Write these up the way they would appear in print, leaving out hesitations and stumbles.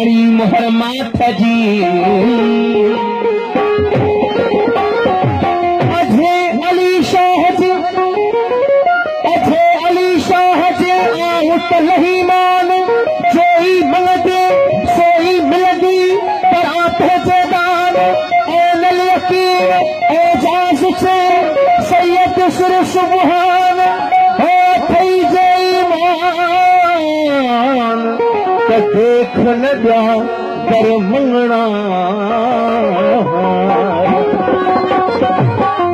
हरी मोहर माथ जी अझे अली शाह जी आउट नहीं मान जोई मिलदे सोई मिलदी पर आप जेदान ऐनल यकीन एजाज से सैयद सुर सुबहान हो थई जे ईमान त देख न दिया कर मंगना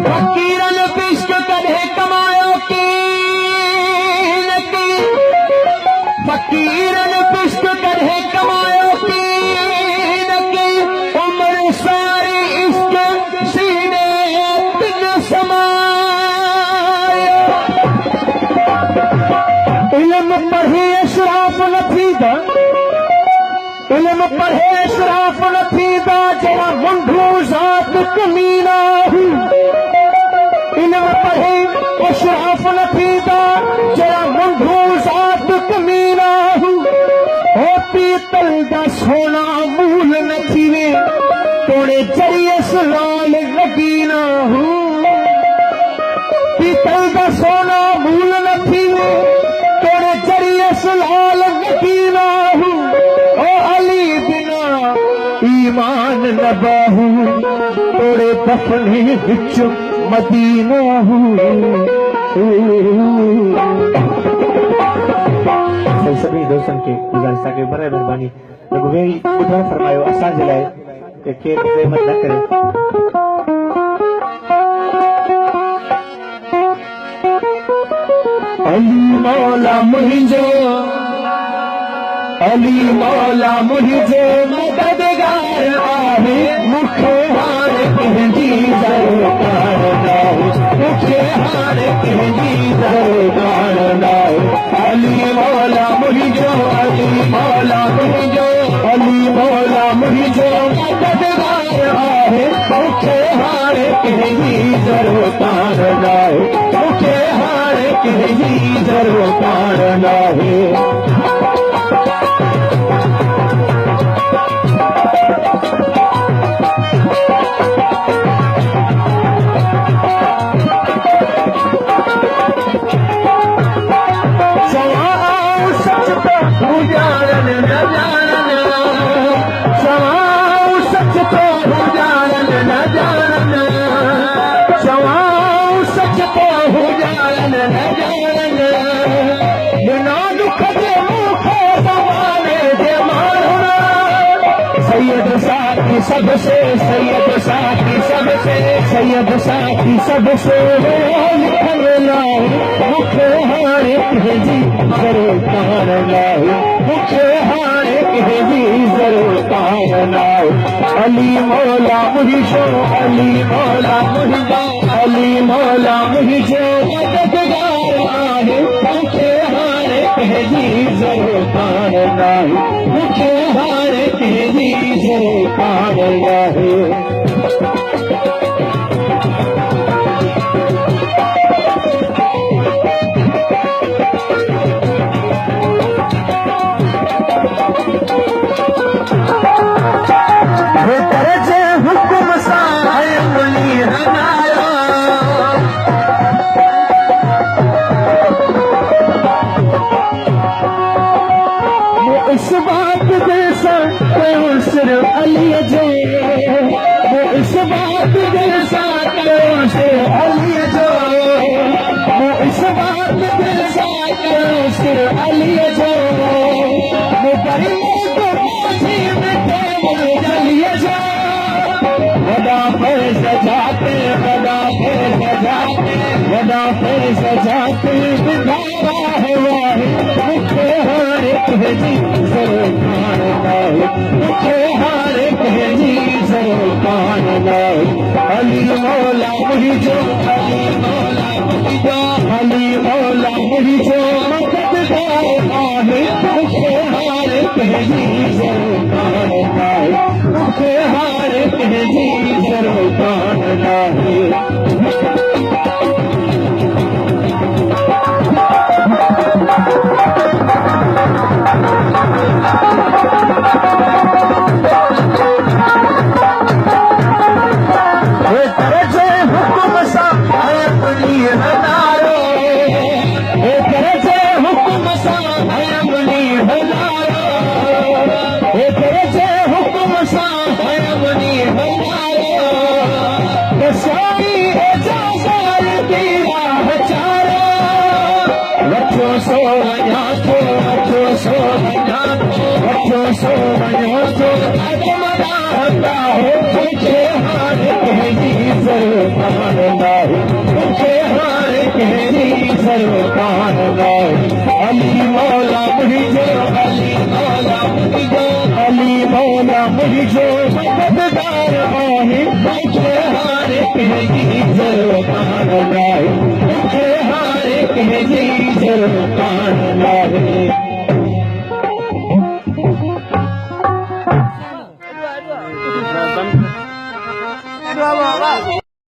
फकीरन इश्क कदे कमायो की फकीरन इश्क कदे कमायो की उम्र सारी इश्क सीने तिन समाया इल्म पढ़े अशराफ न थींदा इल्म पढ़े अशराफ न थींदा जरा मुंडू ज़ात कमीना इल्म पढ़े अशराफ न थींदा जरा मुंडू ज़ात कमीना पीतल दा सोना मूल न थीवे तोड़े जरिए सुलाल लकीना पीतल दा सोना मूल न थीवे तोड़े जरिए सुलाल लकीना ओ अली बिना ईमान न बाहू तोड़े दफने विच मदीना सभी दोस्तों के गुजारिश के बड़े मेहरबानी वे ॿुधण फरमायो असांजे लाइ कि केरु ज़हमत न करे अली मौला मुंहिंजो मददगार आहे मूंखे हाणे कंहिंजी ज़रूरत नाहे मूंखे हाणे कंहिंजी ज़रूरत नाहे अली मौला मुंहिंजो मददगार आहे मूंखे हाणे कंहिंजी ज़रूरत नाहे मूंखे हाणे कंहिंजी ज़रूरत नाहे सबसे सैयद साथी सबसे लिखण लाइ मूंखे हाणे कंहिंजी ज़रूरत नाहे मूंखे हाणे कंहिंजी ज़रूरत नाहे अली मौला मुंहिंजो मददगार आहे मूंखे हाणे कंहिंजी ज़रूरत नाहे मूंखे हाणे कंहिंजी ज़रूरत नाहे इस बात दे सिर्फ अली जो वो इस बात दे सिर्फ अली जो वो इस बात दे सिर्फ अली जो वो बड़ी जलिए जो वदा पर सजाते बिगाड़ा है मुझे हारे कहजी ज़रूरत नाहे मुझे हारे कहजी ज़रूरत नाहे अली मौला मुंहिंजो मददगार आहे मुझे हारे कहजी ज़रूरत नाहे मुझे हारे कहजी ज़रूरत नाहे सो वञो थो अजमदा हो तुझे हार कहजी सरकार नाहे तुझे हार कहजी सरकार नाहे अली मौला मुझो अली मौला मुझो अली मौला मुझो मददगार आहे तुझे हार कहजी सरकार नाहे तुझे हार कहजी सरकार नाहे